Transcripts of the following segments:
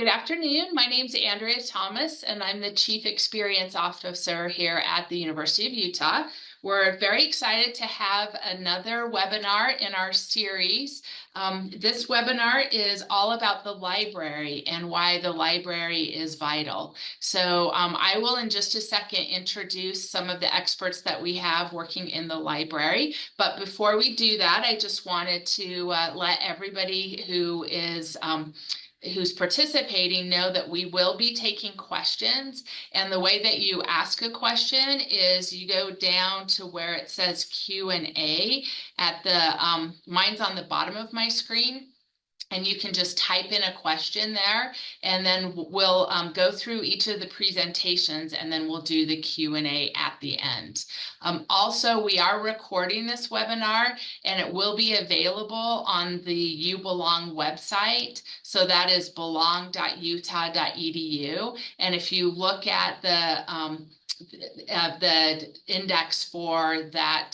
Good afternoon. My name's Andrea Thomas, and I'm the Chief Experience Officer here at the University of Utah. We're very excited to have another webinar in our series. This webinar is all about the library and why the library is vital. So I will, in just a second, introduce some of the experts that we have working in the library. But before we do that, I just wanted to let everybody who's participating know that we will be taking questions. And the way that you ask a question is you go down to where it says Q&A at mine's on the bottom of my screen. And you can just type in a question there, and then we'll go through each of the presentations, and then we'll do the Q&A at the end. Also, we are recording this webinar, and it will be available on the You Belong website. So that is belong.utah.edu. And if you look at the index for that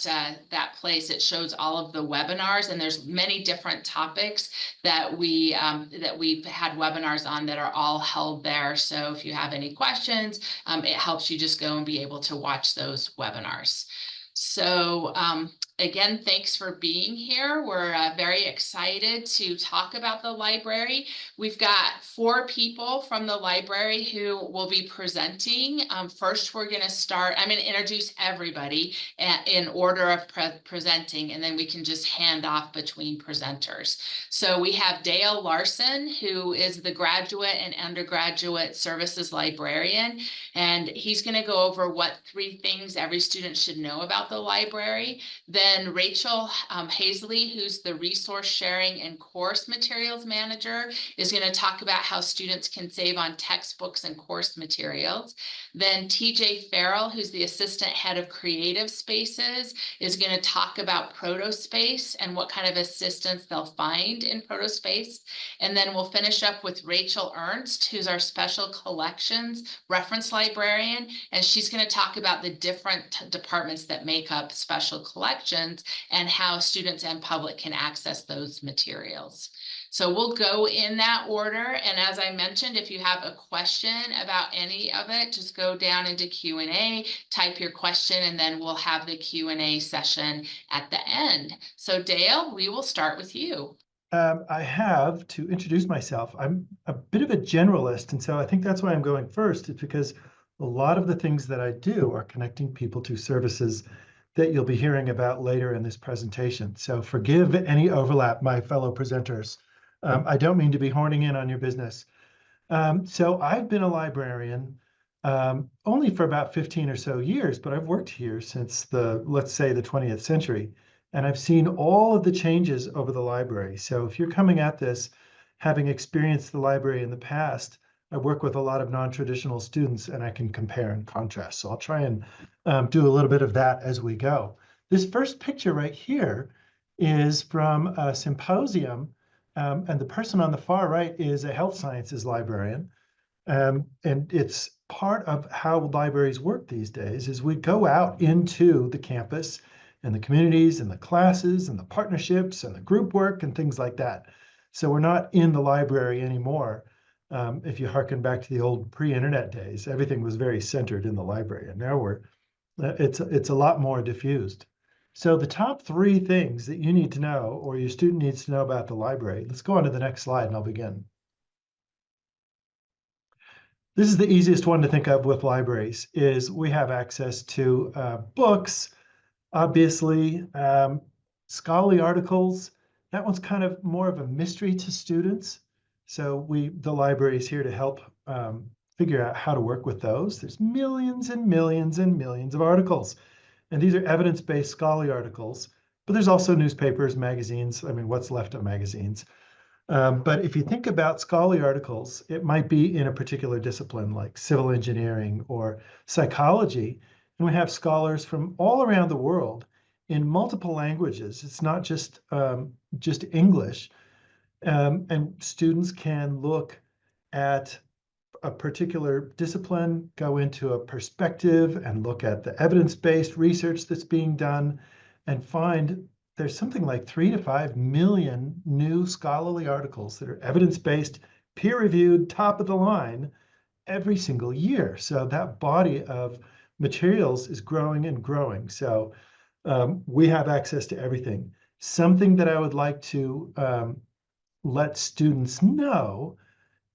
place, it shows all of the webinars, and there's many different topics that we've had webinars on that are all held there. So if you have any questions, it helps you just go and be able to watch those webinars. So again, thanks for being here. We're very excited to talk about the library. We've got 4 people from the library who will be presenting. First, we're going to start. I'm going to introduce everybody in order of presenting, and then we can just hand off between presenters. So we have Dale Larson, who is the graduate and undergraduate services librarian, and he's going to go over what 3 things every student should know about the library. Then Rachel Hazley, who's the resource sharing and course materials manager, is going to talk about how students can save on textbooks and course materials. Then TJ Farrell, who's the assistant head of creative spaces, is going to talk about Protospace and what kind of assistance they'll find in Protospace. And then we'll finish up with Rachel Ernst, who's our special collections reference librarian, and she's going to talk about the different departments that make up special collections and how students and public can access those materials. So we'll go in that order. And as I mentioned, if you have a question about any of it, just go down into Q&A, type your question, and then we'll have the Q&A session at the end. So Dale, we will start with you. I have to introduce myself. I'm a bit of a generalist, and so I think that's why I'm going first, is because a lot of the things that I do are connecting people to services that you'll be hearing about later in this presentation. So forgive any overlap, my fellow presenters. I don't mean to be horning in on your business. So I've been a librarian only for about 15 or so years, but I've worked here since let's say the 20th century. And I've seen all of the changes over the library. So if you're coming at this, having experienced the library in the past, I work with a lot of non-traditional students, and I can compare and contrast. So I'll try and do a little bit of that as we go. This first picture right here is from a symposium, and the person on the far right is a health sciences librarian. And it's part of how libraries work these days is we go out into the campus and the communities and the classes and the partnerships and the group work and things like that. So we're not in the library anymore. If you hearken back to the old pre-internet days, everything was very centered in the library, and now it's a lot more diffused. So the top 3 things that you need to know, or your student needs to know about the library. Let's go on to the next slide, and I'll begin. This is the easiest one to think of with libraries, is we have access to books, obviously, scholarly articles. That one's kind of more of a mystery to students. So the library is here to help figure out how to work with those. There's millions and millions and millions of articles. And these are evidence-based scholarly articles, but there's also newspapers, magazines. I mean, what's left of magazines? But if you think about scholarly articles, it might be in a particular discipline like civil engineering or psychology. And we have scholars from all around the world in multiple languages. It's not just English. And students can look at a particular discipline, go into a perspective and look at the evidence-based research that's being done and find there's something like 3 to 5 million new scholarly articles that are evidence-based, peer-reviewed, top of the line every single year. So that body of materials is growing and growing. So we have access to everything. Something that I would like to let students know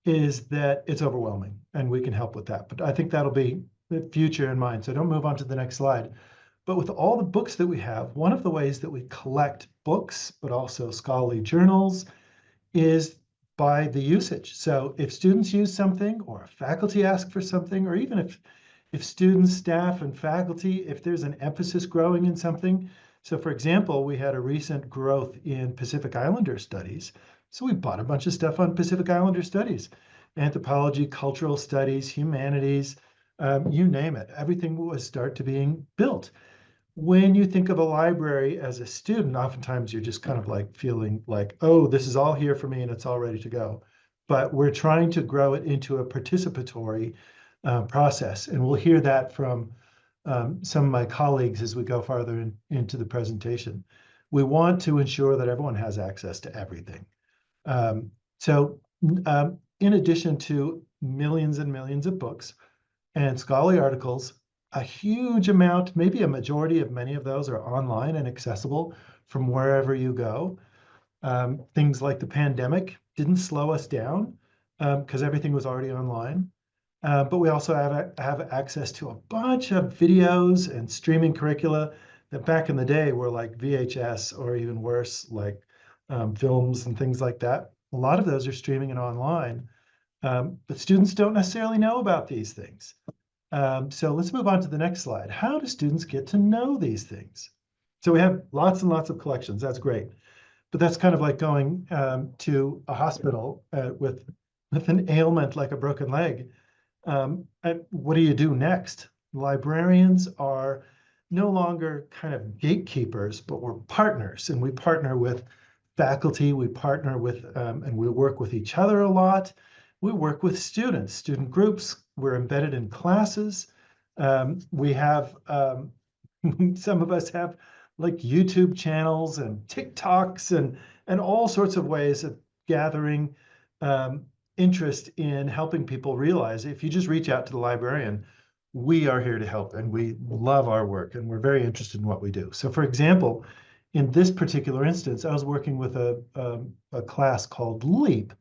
is that it's overwhelming and we can help with that. But I think that'll be the future in mind. So don't move on to the next slide. But with all the books that we have, one of the ways that we collect books, but also scholarly journals, is by the usage. So if students use something or faculty ask for something, or even if students, staff, and faculty, if there's an emphasis growing in something. So for example, we had a recent growth in Pacific Islander studies. So we bought a bunch of stuff on Pacific Islander studies, anthropology, cultural studies, humanities, you name it. Everything was start to being built. When you think of a library as a student, oftentimes you're just kind of like feeling like, oh, this is all here for me and it's all ready to go. But we're trying to grow it into a participatory process. And we'll hear that from some of my colleagues as we go farther into the presentation. We want to ensure that everyone has access to everything. So in addition to millions and millions of books and scholarly articles, a huge amount, maybe a majority of many of those are online and accessible from wherever you go. Things like the pandemic didn't slow us down because everything was already online. But we also have access to a bunch of videos and streaming curricula that back in the day were like VHS or even worse, like films and things like that. A lot of those are streaming and online, but students don't necessarily know about these things. So let's move on to the next slide. How do students get to know these things? So we have lots and lots of collections. That's great. But that's kind of like going to a hospital with an ailment like a broken leg. And what do you do next? Librarians are no longer kind of gatekeepers, but we're partners, and we partner with faculty, we partner with, and we work with each other a lot. We work with students, student groups. We're embedded in classes. We have, some of us have like YouTube channels and TikToks and all sorts of ways of gathering interest in helping people realize if you just reach out to the librarian, we are here to help and we love our work and we're very interested in what we do. So for example, in this particular instance, I was working with a class called LEAP,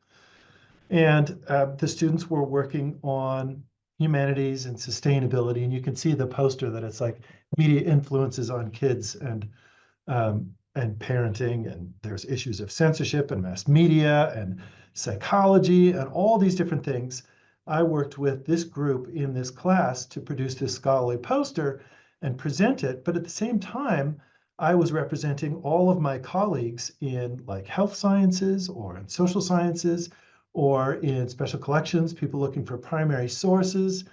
and the students were working on humanities and sustainability. And you can see the poster that it's like media influences on kids and parenting, and there's issues of censorship and mass media and psychology and all these different things. I worked with this group in this class to produce this scholarly poster and present it, but at the same time, I was representing all of my colleagues in like health sciences or in social sciences or in special collections, people looking for primary sources.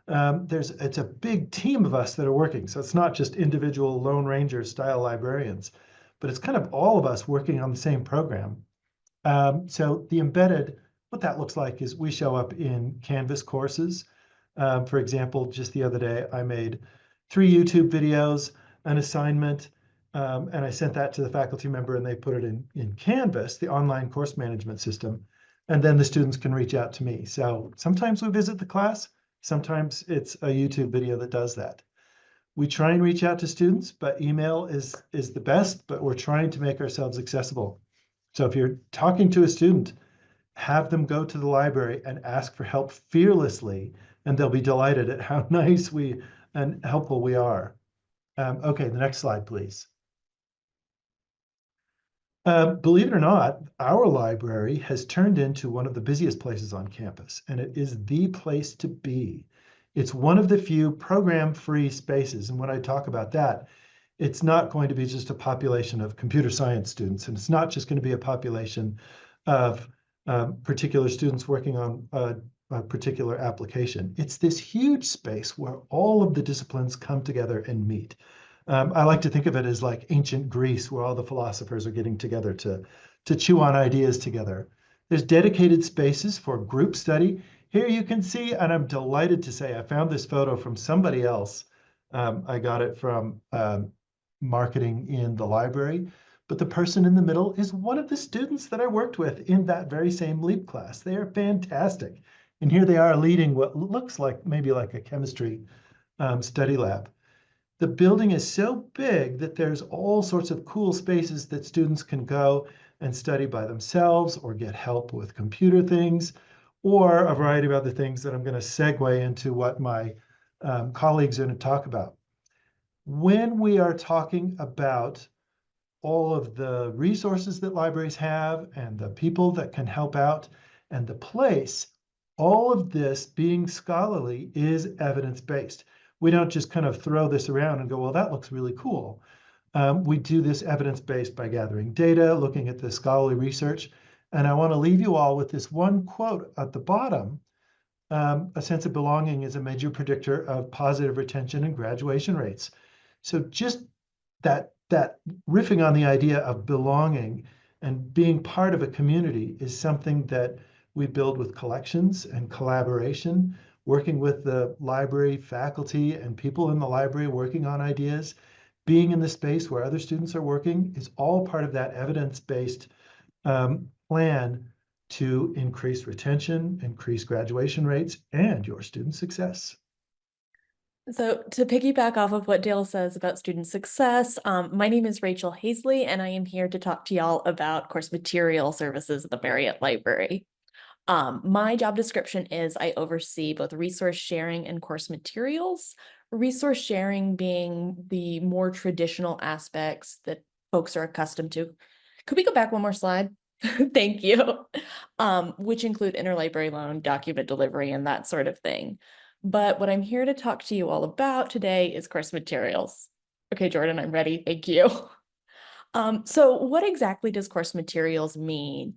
It's a big team of us that are working. So it's not just individual Lone Ranger style librarians, but it's kind of all of us working on the same program. So the embedded, what that looks like is we show up in Canvas courses. For example, just the other day, I made 3 YouTube videos, an assignment, and I sent that to the faculty member and they put it in Canvas, the online course management system. And then the students can reach out to me. So sometimes we visit the class, sometimes it's a YouTube video that does that. We try and reach out to students, but email is the best, but we're trying to make ourselves accessible. So if you're talking to a student, have them go to the library and ask for help fearlessly, and they'll be delighted at how nice and helpful we are. Okay, the next slide, please. Believe it or not, our library has turned into one of the busiest places on campus, and it is the place to be. It's one of the few program-free spaces, and when I talk about that, it's not going to be just a population of computer science students, and it's not just going to be a population of particular students working on a particular application. It's this huge space where all of the disciplines come together and meet. I like to think of it as like ancient Greece, where all the philosophers are getting together to chew on ideas together. There's dedicated spaces for group study. Here you can see, and I'm delighted to say I found this photo from somebody else. I got it from marketing in the library, but the person in the middle is one of the students that I worked with in that very same LEAP class. They are fantastic. And here they are leading what looks like maybe like a chemistry study lab. The building is so big that there's all sorts of cool spaces that students can go and study by themselves or get help with computer things or a variety of other things that I'm going to segue into what my colleagues are going to talk about. When we are talking about all of the resources that libraries have and the people that can help out and the place, all of this being scholarly is evidence-based. We don't just kind of throw this around and go, well, that looks really cool. We do this evidence-based by gathering data, looking at the scholarly research. And I want to leave you all with this one quote at the bottom. A sense of belonging is a major predictor of positive retention and graduation rates. So just that riffing on the idea of belonging and being part of a community is something that we build with collections and collaboration, working with the library faculty and people in the library working on ideas. Being in the space where other students are working is all part of that evidence-based plan to increase retention, increase graduation rates, and your student success. So to piggyback off of what Dale says about student success, my name is Rachel Hazley, and I am here to talk to y'all about course material services at the Marriott Library. My job description is I oversee both resource sharing and course materials, resource sharing being the more traditional aspects that folks are accustomed to. Could we go back one more slide? Thank you. Which include interlibrary loan, document delivery, and that sort of thing. But what I'm here to talk to you all about today is course materials. Okay, Jordan, I'm ready. Thank you. So what exactly does course materials mean?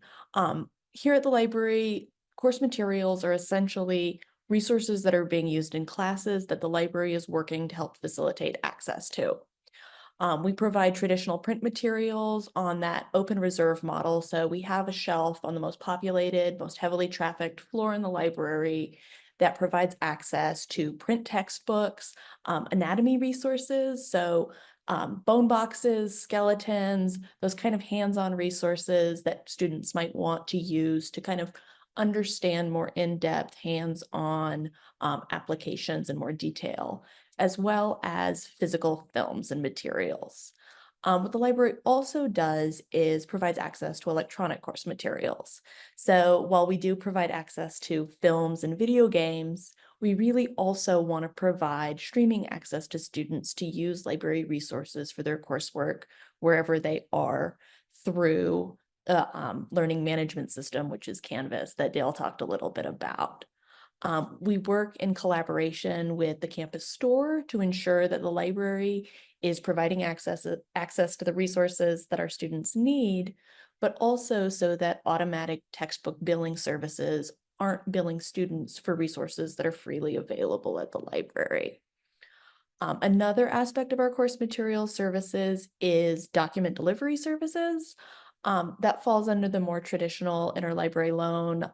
Here at the library, course materials are essentially resources that are being used in classes that the library is working to help facilitate access to. We provide traditional print materials on that open reserve model. So we have a shelf on the most populated, most heavily trafficked floor in the library that provides access to print textbooks, anatomy resources. So bone boxes, skeletons, those kind of hands-on resources that students might want to use to kind of understand more in-depth, hands-on applications in more detail, as well as physical films and materials. What the library also does is provides access to electronic course materials. So while we do provide access to films and video games, we really also want to provide streaming access to students to use library resources for their coursework wherever they are through the learning management system, which is Canvas, that Dale talked a little bit about. We work in collaboration with the campus store to ensure that the library is providing access to the resources that our students need, but also so that automatic textbook billing services aren't billing students for resources that are freely available at the library. Another aspect of our course material services is document delivery services. That falls under the more traditional interlibrary loan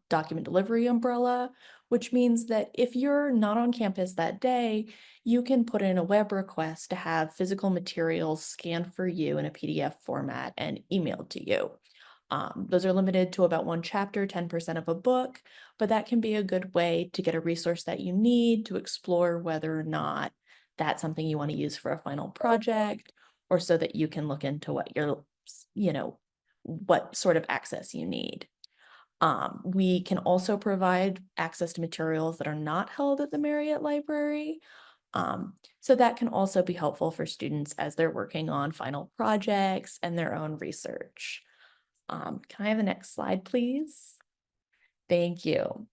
document delivery umbrella, which means that if you're not on campus that day, you can put in a web request to have physical materials scanned for you in a PDF format and emailed to you. Those are limited to about one chapter, 10% of a book, but that can be a good way to get a resource that you need to explore whether or not that's something you want to use for a final project, or so that you can look into what what sort of access you need. We can also provide access to materials that are not held at the Marriott Library. So that can also be helpful for students as they're working on final projects and their own research. Can I have the next slide, please? Thank you.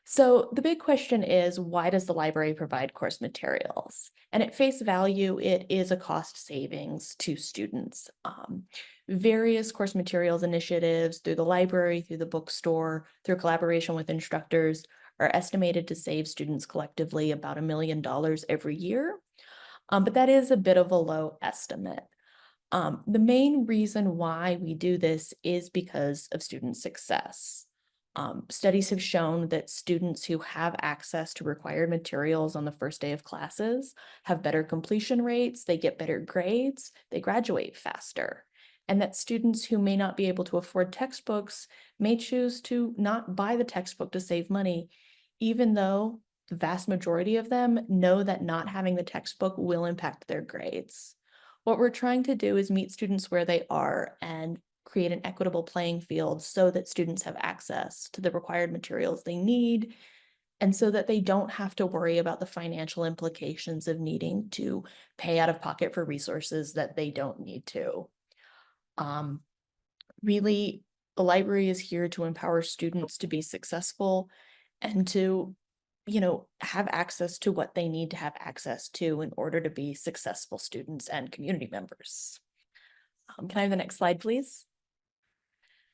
So the big question is, why does the library provide course materials? And at face value, it is a cost savings to students. Various course materials initiatives through the library, through the bookstore, through collaboration with instructors are estimated to save students collectively about $1 million every year. But that is a bit of a low estimate. The main reason why we do this is because of student success. Studies have shown that students who have access to required materials on the first day of classes have better completion rates, they get better grades, they graduate faster. and that students who may not be able to afford textbooks may choose to not buy the textbook to save money, even though the vast majority of them know that not having the textbook will impact their grades. What we're trying to do is meet students where they are and create an equitable playing field so that students have access to the required materials they need, and so that they don't have to worry about the financial implications of needing to pay out of pocket for resources that they don't need to. Um, Really, the library is here to empower students to be successful and to, have access to what they need to have access to in order to be successful students and community members. Can I have the next slide, please?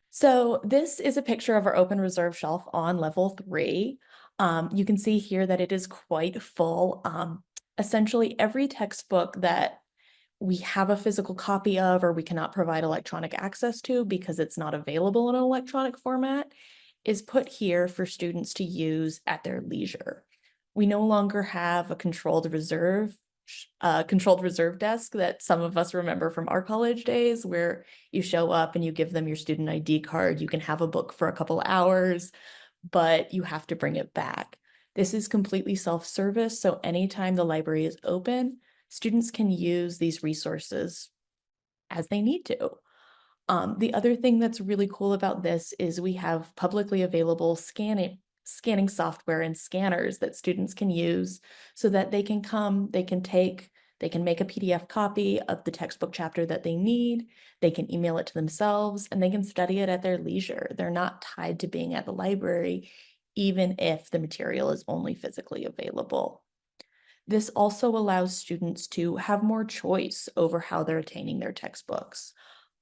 So this is a picture of our open reserve shelf on level 3. You can see here that it is quite full. Essentially, every textbook that we have a physical copy of or we cannot provide electronic access to because it's not available in an electronic format is put here for students to use at their leisure. We no longer have a controlled reserve desk that some of us remember from our college days, where you show up and you give them your student ID card. You can have a book for a couple hours, but you have to bring it back. This is completely self-service, so anytime the library is open, students can use these resources as they need to. The other thing that's really cool about this is we have publicly available scanning software and scanners that students can use so that they can they can make a PDF copy of the textbook chapter that they need, they can email it to themselves, and they can study it at their leisure. They're not tied to being at the library, even if the material is only physically available. This also allows students to have more choice over how they're attaining their textbooks.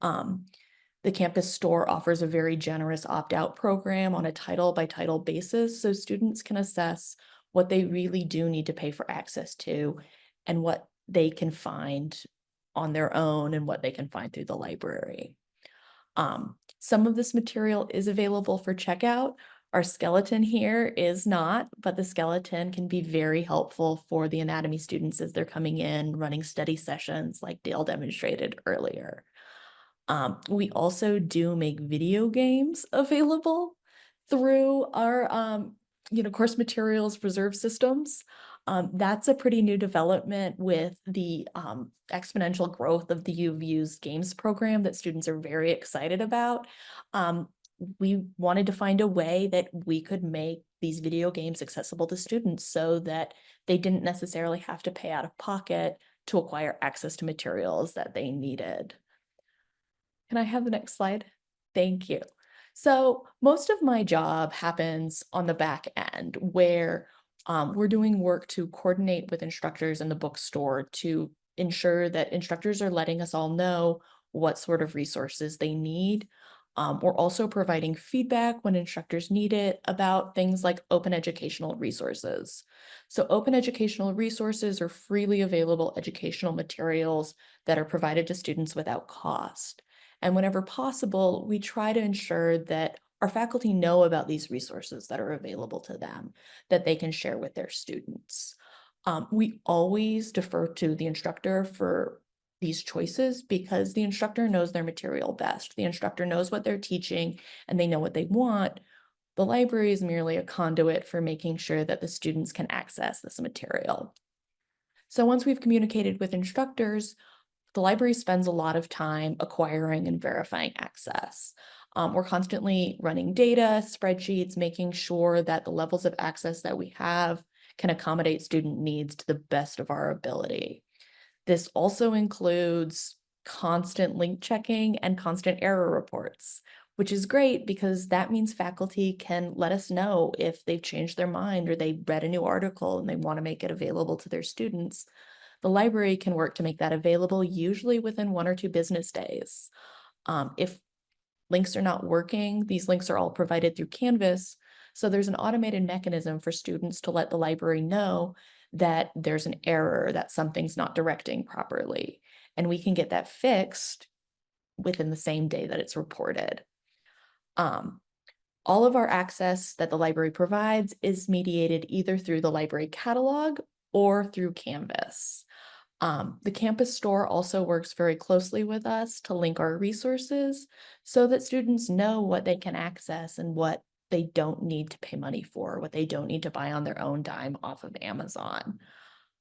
Um, the campus store offers a very generous opt-out program on a title-by-title basis, so students can assess what they really do need to pay for access to and what they can find on their own and what they can find through the library. Some of this material is available for checkout. Our skeleton here is not, but the skeleton can be very helpful for the anatomy students as they're coming in, running study sessions like Dale demonstrated earlier. We also do make video games available through our, course materials reserve systems. That's a pretty new development with the exponential growth of the U of U's games program that students are very excited about. We wanted to find a way that we could make these video games accessible to students so that they didn't necessarily have to pay out of pocket to acquire access to materials that they needed. Can I have the next slide? Thank you. So most of my job happens on the back end where we're doing work to coordinate with instructors in the bookstore to ensure that instructors are letting us all know what sort of resources they need. We're also providing feedback when instructors need it about things like open educational resources. So open educational resources are freely available educational materials that are provided to students without cost. And whenever possible, we try to ensure that our faculty know about these resources that are available to them, that they can share with their students. We always defer to the instructor for these choices because the instructor knows their material best. The instructor knows what they're teaching and they know what they want. The library is merely a conduit for making sure that the students can access this material. So once we've communicated with instructors, the library spends a lot of time acquiring and verifying access. We're constantly running data, spreadsheets, making sure that the levels of access that we have can accommodate student needs to the best of our ability. This also includes constant link checking and constant error reports, which is great because that means faculty can let us know if they've changed their mind or they read a new article and they want to make it available to their students. The library can work to make that available, usually within 1 or 2 business days. If links are not working, these links are all provided through Canvas. So there's an automated mechanism for students to let the library know that there's an error, that something's not directing properly. And we can get that fixed within the same day that it's reported. All of our access that the library provides is mediated either through the library catalog or through Canvas. The campus store also works very closely with us to link our resources so that students know what they can access and what they don't need to pay money for, what they don't need to buy on their own dime off of Amazon.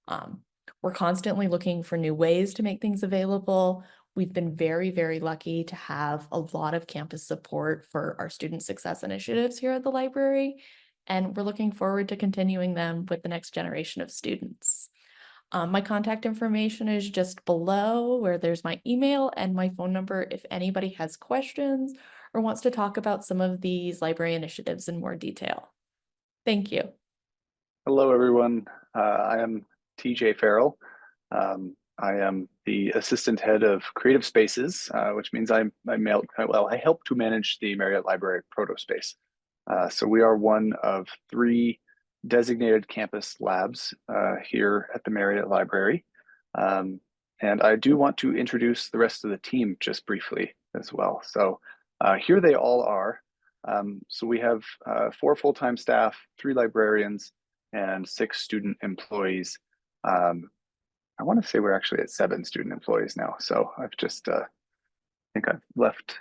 Um, we're constantly looking for new ways to make things available. We've been very, very lucky to have a lot of campus support for our student success initiatives here at the library, and we're looking forward to continuing them with the next generation of students. My contact information is just below where there's my email and my phone number if anybody has questions or wants to talk about some of these library initiatives in more detail. Thank you. Hello, everyone. I am TJ Farrell. I am the assistant head of creative spaces, which means I help to manage the Marriott Library proto space. So we are one of 3 designated campus labs here at the Marriott Library. And I do want to introduce the rest of the team just briefly as well. So here they all are. So we have 4 full-time staff, 3 librarians, and 6 student employees. I want to say we're actually at 7 student employees now. So I've just, I think I've left.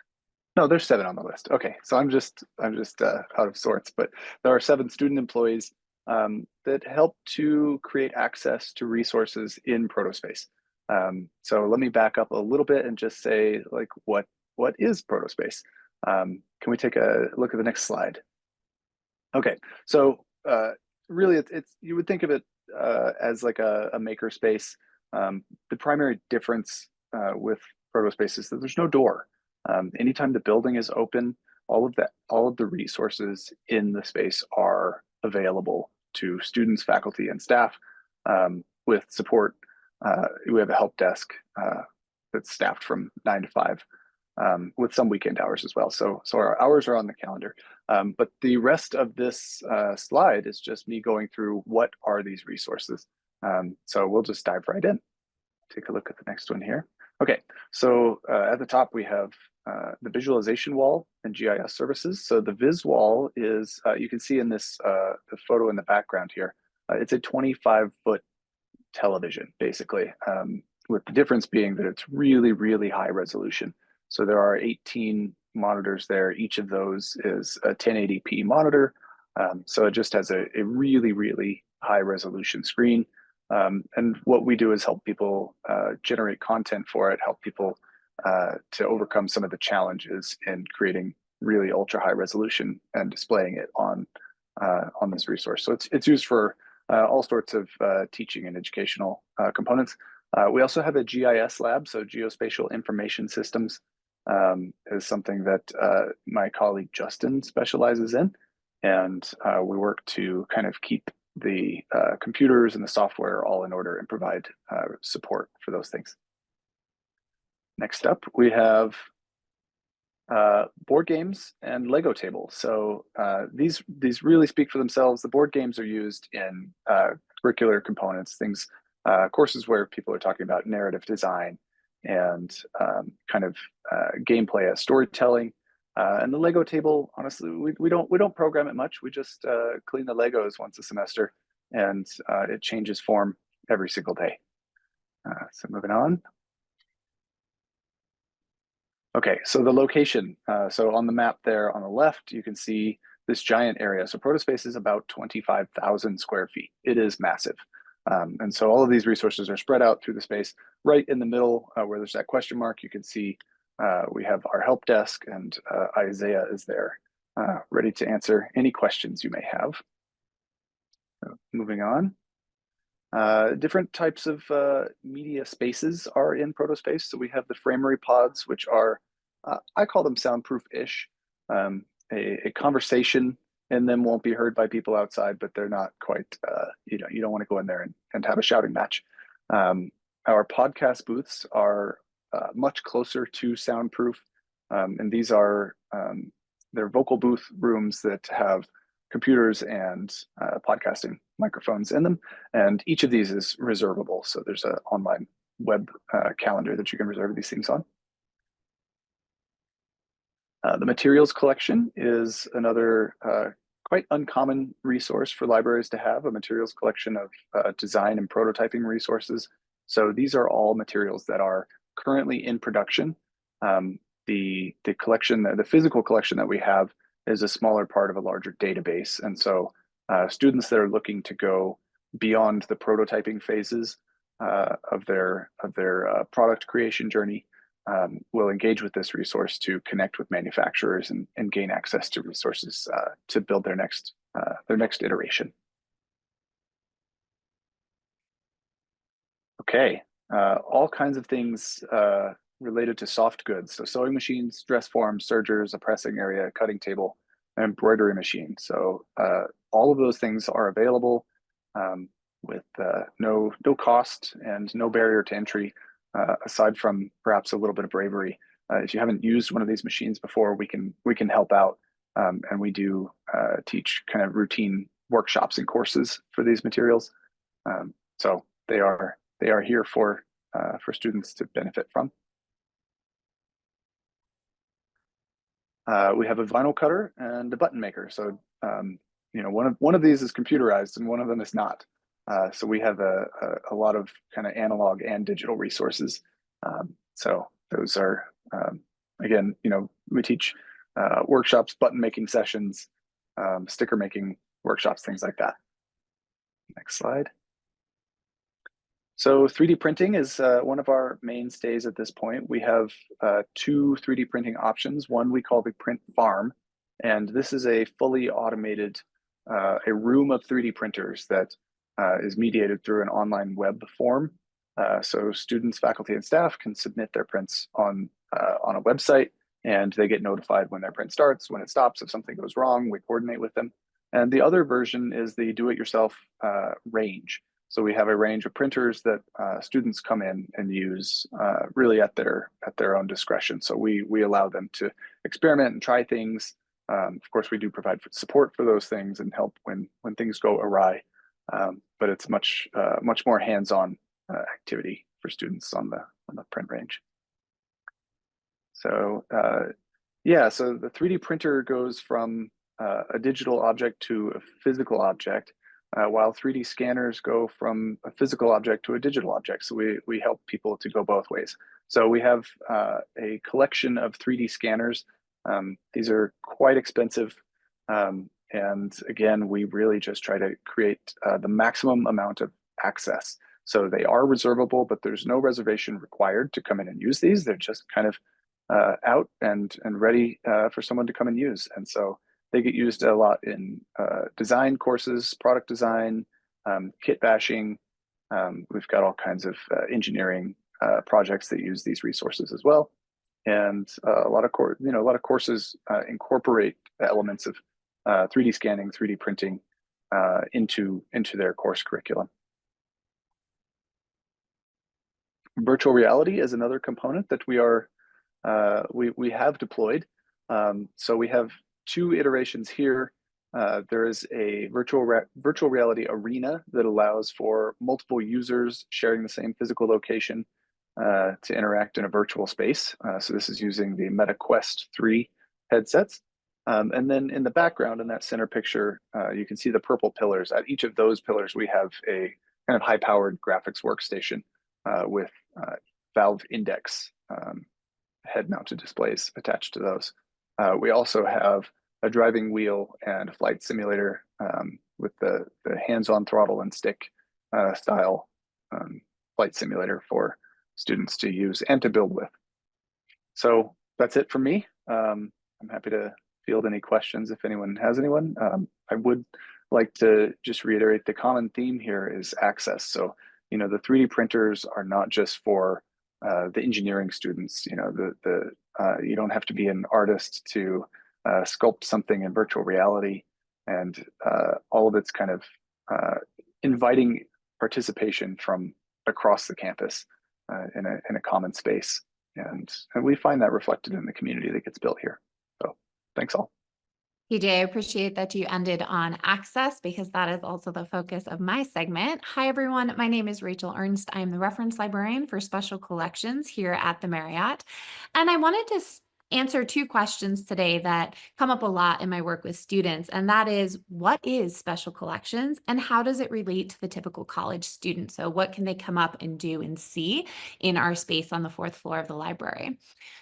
No, there's 7 on the list. Okay, so I'm just out of sorts. But there are 7 student employees that help to create access to resources in Protospace. So let me back up a little bit and just say, like, what is Protospace? Can we take a look at the next slide? Okay, so really, it's you would think of it as like a maker space. The primary difference with Protospace is that there's no door. Anytime the building is open, all of the resources in the space are available to students, faculty, and staff with support. We have a help desk that's staffed from 9 to 5. With some weekend hours as well. So our hours are on the calendar. But the rest of this slide is just me going through what are these resources. So we'll just dive right in. Take a look at the next one here. Okay, so at the top we have the visualization wall and GIS services. So the Viz wall is, you can see in this the photo in the background here, it's a 25-foot television, basically, with the difference being that it's really, really high resolution. So there are 18 monitors there. Each of those is a 1080p monitor. So it just has a really, really high resolution screen. And what we do is help people generate content for it, help people to overcome some of the challenges in creating really ultra high resolution and displaying it on this resource. So it's used for all sorts of teaching and educational components. We also have a GIS lab, so geospatial information systems is something that my colleague Justin specializes in. And we work to kind of keep the computers and the software all in order and provide support for those things. Next up, we have board games and Lego tables. So these really speak for themselves. The board games are used in curricular components, things, courses where people are talking about narrative design and kind of gameplay as storytelling. And the Lego table, honestly, we don't program it much. We just clean the Legos once a semester, and it changes form every single day. So moving on. Okay, so the location. So on the map there on the left, you can see this giant area. So Protospace is about 25,000 square feet. It is massive. And so all of these resources are spread out through the space. Right in the middle, where there's that question mark, you can see we have our help desk, and Isaiah is there, ready to answer any questions you may have. So moving on. Different types of media spaces are in Protospace. So we have the framery pods, which are, I call them soundproof-ish. A conversation in them won't be heard by people outside, but they're not quite, you don't want to go in there and have a shouting match. Our podcast booths are much closer to soundproof. And these are, they're vocal booth rooms that have computers and podcasting microphones in them. And each of these is reservable. So there's an online web calendar that you can reserve these things on. The materials collection is another quite uncommon resource for libraries to have, a materials collection of design and prototyping resources. So these are all materials that are currently in production. The collection, the physical collection that we have is a smaller part of a larger database. And so students that are looking to go beyond the prototyping phases of their product creation journey will engage with this resource to connect with manufacturers and gain access to resources to build their next iteration. Okay, all kinds of things related to soft goods. So sewing machines, dress forms, sergers, a pressing area, cutting table, an embroidery machine. So all of those things are available with no cost and no barrier to entry, aside from perhaps a little bit of bravery. If you haven't used one of these machines before, we can help out, and we do teach kind of routine workshops and courses for these materials. So they are here for students to benefit from. We have a vinyl cutter and a button maker. So one of these is computerized and one of them is not. So we have a lot of kind of analog and digital resources. So those are again, we teach workshops, button making sessions, sticker making workshops, things like that. Next slide. So 3D printing is one of our mainstays at this point. We have 2 3D printing options. One we call the print farm, and this is a fully automated, a room of 3D printers that is mediated through an online web form. So students, faculty, and staff can submit their prints on a website, and they get notified when their print starts, when it stops. If something goes wrong, we coordinate with them. And the other version is the do-it-yourself range. So we have a range of printers that students come in and use really at their own discretion. So we allow them to experiment and try things. Of course, we do provide support for those things and help when things go awry. But it's much more hands-on activity for students on the print range. So yeah, so the 3D printer goes from a digital object to a physical object. While 3D scanners go from a physical object to a digital object. So we help people to go both ways. So we have a collection of 3D scanners. These are quite expensive. And again, we really just try to create the maximum amount of access. So they are reservable, but there's no reservation required to come in and use these. They're just kind of out and ready for someone to come and use. And so they get used a lot in design courses, product design, kit bashing. We've got all kinds of engineering projects that use these resources as well, and a lot of courses incorporate elements of 3D scanning, 3D printing into their course curriculum. Virtual reality is another component that we have deployed. So we have 2 iterations here. There is a virtual reality arena that allows for multiple users sharing the same physical location to interact in a virtual space. So this is using the Meta Quest 3 headsets. And then in the background in that center picture, you can see the purple pillars. At each of those pillars, we have a kind of high-powered graphics workstation with Valve Index head-mounted displays attached to those. We also have a driving wheel and a flight simulator with the hands-on throttle and stick style flight simulator for students to use and to build with. So that's it for me. I'm happy to field any questions if anyone has anyone. I would like to just reiterate the common theme here is access. So, the 3D printers are not just for the engineering students. You don't have to be an artist to sculpt something in virtual reality, and all of it's kind of inviting participation from across the campus in a common space, and we find that reflected in the community that gets built here. So thanks all. TJ, I appreciate that you ended on access because that is also the focus of my segment. Hi, everyone. My name is Rachel Ernst. I am the reference librarian for special collections here at the Marriott. And I wanted to answer two questions today that come up a lot in my work with students, and that is, what is special collections and how does it relate to the typical college student? So what can they come up and do and see in our space on the 4th floor of the library?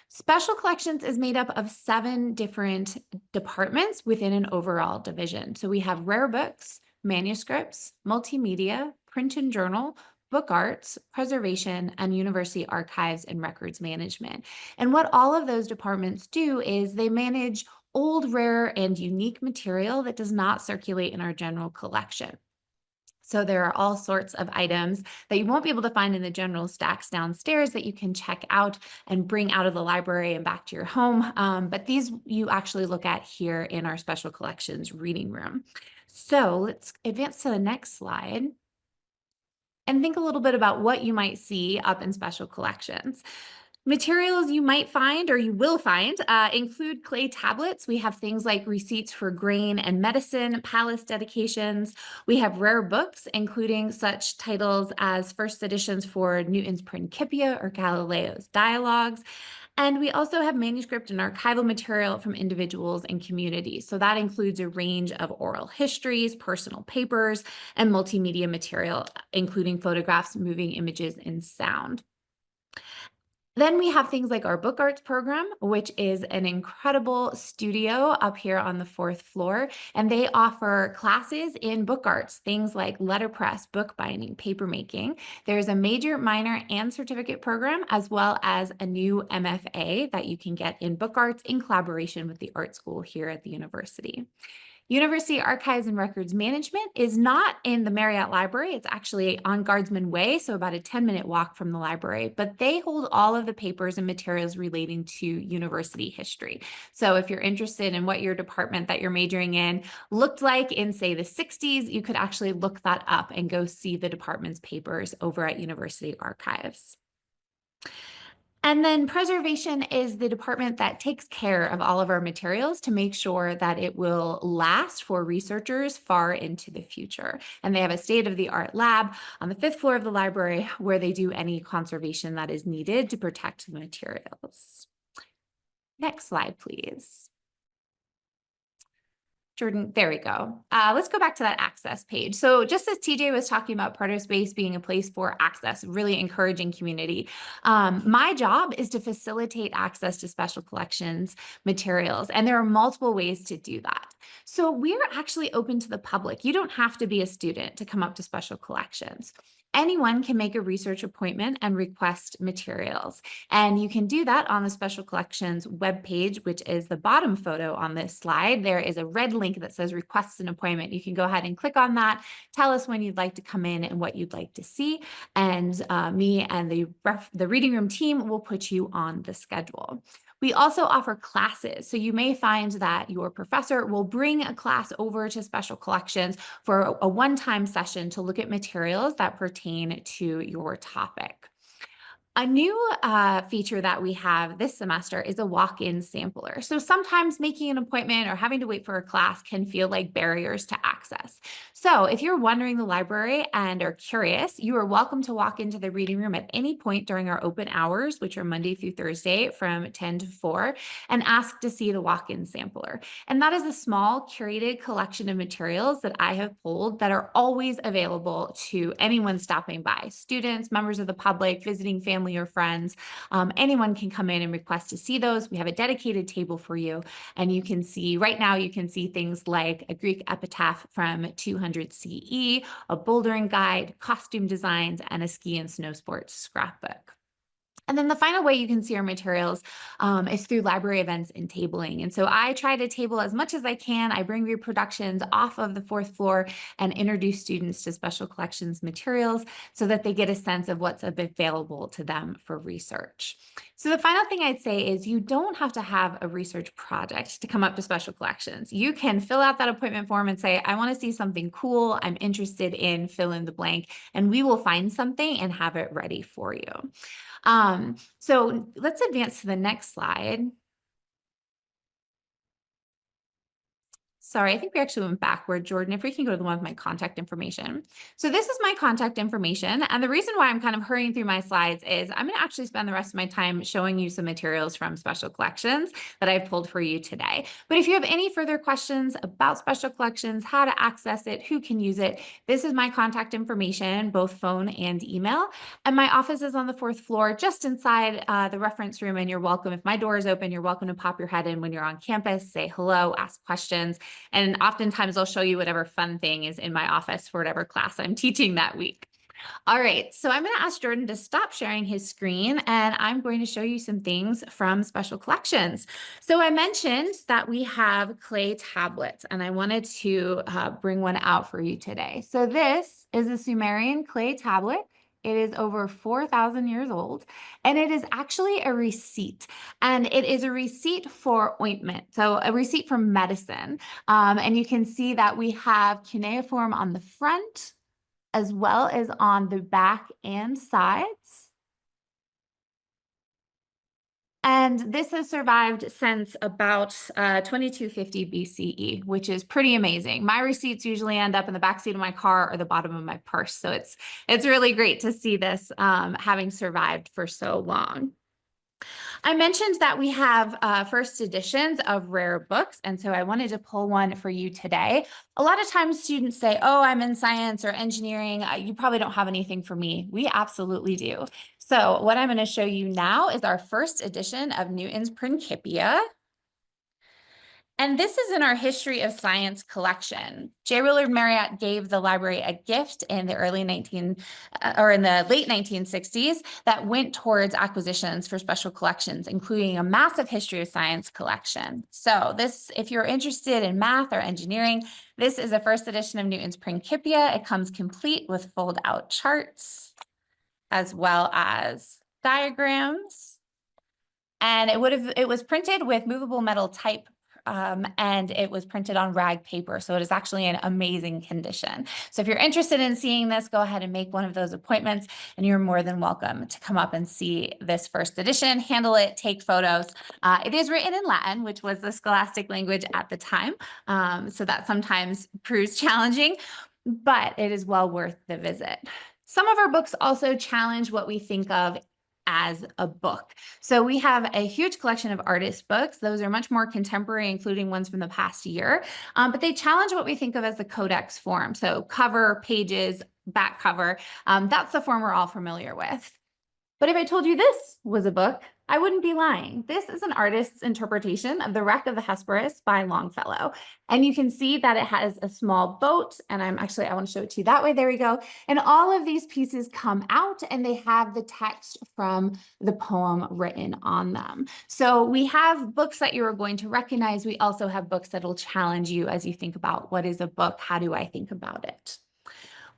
Special collections is made up of 7 different departments within an overall division. So we have rare books, manuscripts, multimedia, print and journal, book arts, preservation, and university archives and records management. And what all of those departments do is they manage old, rare, and unique material that does not circulate in our general collection. So there are all sorts of items that you won't be able to find in the general stacks downstairs that you can check out and bring out of the library and back to your home. But these you actually look at here in our special collections reading room. So let's advance to the next slide and think a little bit about what you might see up in special collections. Materials you might find or you will find include clay tablets. We have things like receipts for grain and medicine, palace dedications. We have rare books, including such titles as first editions for Newton's Principia or Galileo's Dialogues. And we also have manuscript and archival material from individuals and communities. So that includes a range of oral histories, personal papers, and multimedia material, including photographs, moving images, and sound. Then we have things like our book arts program, which is an incredible studio up here on the 4th floor. And they offer classes in book arts, things like letterpress, bookbinding, papermaking. There's a major, minor, and certificate program, as well as a new MFA that you can get in book arts in collaboration with the art school here at the university. University Archives and Records Management is not in the Marriott Library. It's actually on Guardsman Way, so about a 10-minute walk from the library, but they hold all of the papers and materials relating to university history. So if you're interested in what your department that you're majoring in looked like in, say, the 60s, you could actually look that up and go see the department's papers over at University Archives. And then preservation is the department that takes care of all of our materials to make sure that it will last for researchers far into the future. And they have a state-of-the-art lab on the 5th floor of the library where they do any conservation that is needed to protect the materials. Next slide, please. Jordan, there we go. Let's go back to that access page. So just as TJ was talking about Parter Space being a place for access, really encouraging community, my job is to facilitate access to special collections materials, and there are multiple ways to do that. So we're actually open to the public. You don't have to be a student to come up to special collections. Anyone can make a research appointment and request materials. And you can do that on the Special Collections webpage, which is the bottom photo on this slide. There is a red link that says request an appointment. You can go ahead and click on that. Tell us when you'd like to come in and what you'd like to see. And me and the reading room team will put you on the schedule. We also offer classes. So you may find that your professor will bring a class over to Special Collections for a one-time session to look at materials that pertain to your topic. A new feature that we have this semester is a walk-in sampler. So sometimes making an appointment or having to wait for a class can feel like barriers to access. So if you're wandering the library and are curious, you are welcome to walk into the reading room at any point during our open hours, which are Monday through Thursday from 10 to 4, and ask to see the walk-in sampler. And that is a small curated collection of materials that I have pulled that are always available to anyone stopping by, students, members of the public, visiting family or friends. Anyone can come in and request to see those. We have a dedicated table for you. And you can see, right now, you can see things like a Greek epitaph from 200 CE, a bouldering guide, costume designs, and a ski and snow sports scrapbook. And then the final way you can see our materials is through library events and tabling. And so I try to table as much as I can. I bring reproductions off of the 4th floor and introduce students to Special Collections materials so that they get a sense of what's available to them for research. So the final thing I'd say is you don't have to have a research project to come up to Special Collections. You can fill out that appointment form and say, I want to see something cool. I'm interested in fill in the blank, and we will find something and have it ready for you. So let's advance to the next slide. sorry, I think we actually went backward, Jordan. If we can go to the one with my contact information. So this is my contact information. And the reason why I'm kind of hurrying through my slides is I'm going to actually spend the rest of my time showing you some materials from Special Collections that I've pulled for you today. But if you have any further questions about Special Collections, how to access it, who can use it, this is my contact information, both phone and email. And my office is on the 4th floor, just inside the reference room. And you're welcome, if my door is open, you're welcome to pop your head in when you're on campus, say hello, ask questions. And oftentimes I'll show you whatever fun thing is in my office for whatever class I'm teaching that week. All right, so I'm going to ask Jordan to stop sharing his screen, and I'm going to show you some things from Special Collections. So I mentioned that we have clay tablets, and I wanted to bring one out for you today. So this is a Sumerian clay tablet. It is over 4,000 years old, and it is actually a receipt, and it is a receipt for ointment, so a receipt for medicine. And you can see that we have cuneiform on the front, as well as on the back and sides. And this has survived since about 2250 BCE, which is pretty amazing. My receipts usually end up in the backseat of my car or the bottom of my purse. So it's really great to see this having survived for so long. I mentioned that we have first editions of rare books, and so I wanted to pull one for you today. A lot of times students say, oh, I'm in science or engineering. You probably don't have anything for me. We absolutely do. So what I'm going to show you now is our first edition of Newton's Principia. And this is in our History of Science collection. J. Willard Marriott gave the library a gift in the late 1960s that went towards acquisitions for Special Collections, including a massive History of Science collection. So this, if you're interested in math or engineering, this is a first edition of Newton's Principia. It comes complete with fold-out charts, as well as diagrams. And it was printed with movable metal type, and it was printed on rag paper. So it is actually in amazing condition. So if you're interested in seeing this, go ahead and make one of those appointments, and you're more than welcome to come up and see this first edition, handle it, take photos. It is written in Latin, which was the scholastic language at the time. So that sometimes proves challenging, but it is well worth the visit. Some of our books also challenge what we think of as a book. So we have a huge collection of artist books. Those are much more contemporary, including ones from the past year, but they challenge what we think of as the codex form. So cover, pages, back cover, that's the form we're all familiar with. But if I told you this was a book, I wouldn't be lying. This is an artist's interpretation of the Wreck of the Hesperus by Longfellow. And you can see that it has a small boat, and I want to show it to you that way. There we go. And all of these pieces come out, and they have the text from the poem written on them. So we have books that you are going to recognize. We also have books that will challenge you as you think about what is a book? How do I think about it?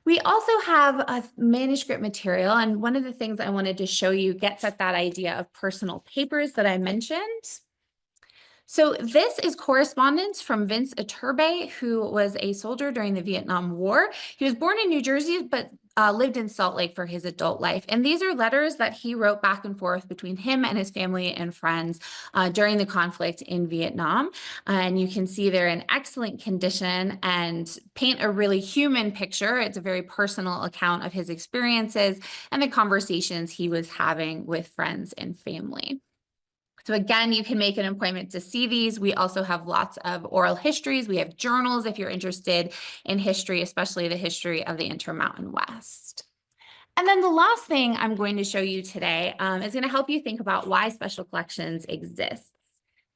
We also have a manuscript material, and one of the things I wanted to show you gets at that idea of personal papers that I mentioned. So this is correspondence from Vince Iturbe, who was a soldier during the Vietnam War. He was born in New Jersey, but lived in Salt Lake for his adult life. And these are letters that he wrote back and forth between him and his family and friends during the conflict in Vietnam. And you can see they're in excellent condition and paint a really human picture. It's a very personal account of his experiences and the conversations he was having with friends and family. So again, you can make an appointment to see these. We also have lots of oral histories. We have journals if you're interested in history, especially the history of the Intermountain West. And then the last thing I'm going to show you today is going to help you think about why Special Collections exists.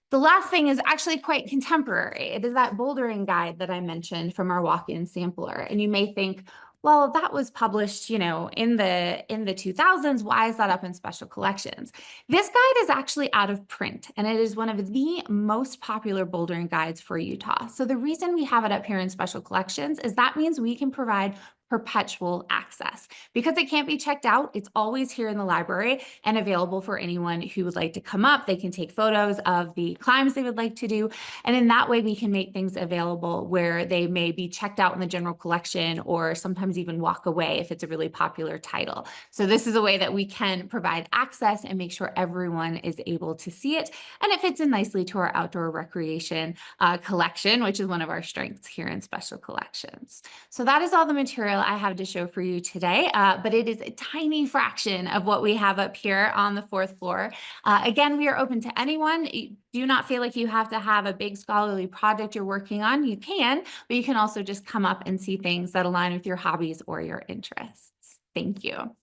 The last thing is actually quite contemporary. It is that bouldering guide that I mentioned from our walk-in sampler. And you may think, well, that was published, in the 2000s. Why is that up in Special Collections? This guide is actually out of print, and it is one of the most popular bouldering guides for Utah. So the reason we have it up here in Special Collections is that means we can provide perpetual access. Because it can't be checked out, it's always here in the library and available for anyone who would like to come up. They can take photos of the climbs they would like to do. And in that way, we can make things available where they may be checked out in the general collection or sometimes even walk away if it's a really popular title. So this is a way that we can provide access and make sure everyone is able to see it. And it fits in nicely to our outdoor recreation collection, which is one of our strengths here in Special Collections. So that is all the material I have to show for you today, but it is a tiny fraction of what we have up here on the 4th floor. Again, we are open to anyone. Do not feel like you have to have a big scholarly project you're working on. You can, but you can also just come up and see things that align with your hobbies or your interests. Thank you.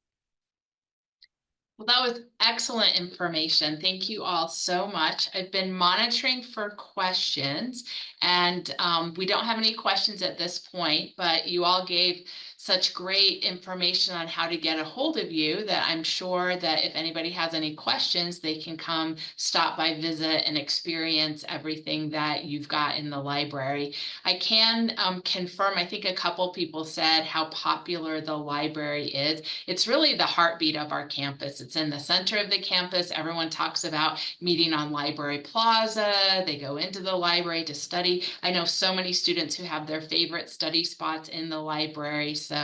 Well, that was excellent information. Thank you all so much. I've been monitoring for questions, and we don't have any questions at this point, but you all gave such great information on how to get a hold of you that I'm sure that if anybody has any questions, they can come stop by, visit, and experience everything that you've got in the library. I can confirm, I think a couple people said how popular the library is. It's really the heartbeat of our campus. It's in the center of the campus. Everyone talks about meeting on Library Plaza. They go into the library to study. I know so many students who have their favorite study spots in the library. So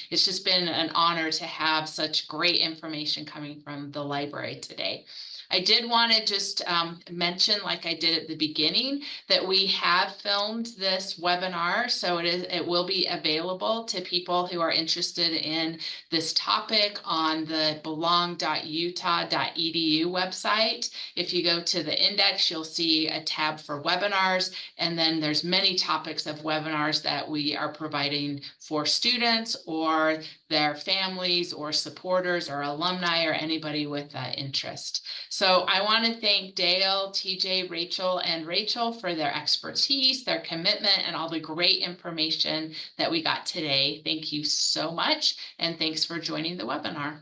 it's just been an honor to have such great information coming from the library today. I did want to just mention, like I did at the beginning, that we have filmed this webinar. So it will be available to people who are interested in this topic on the belong.utah.edu website. If you go to the index, you'll see a tab for webinars, and then there's many topics of webinars that we are providing for students or their families or supporters or alumni or anybody with interest. So I want to thank Dale, TJ, and Rachel for their expertise, their commitment, and all the great information that we got today. Thank you so much, and thanks for joining the webinar.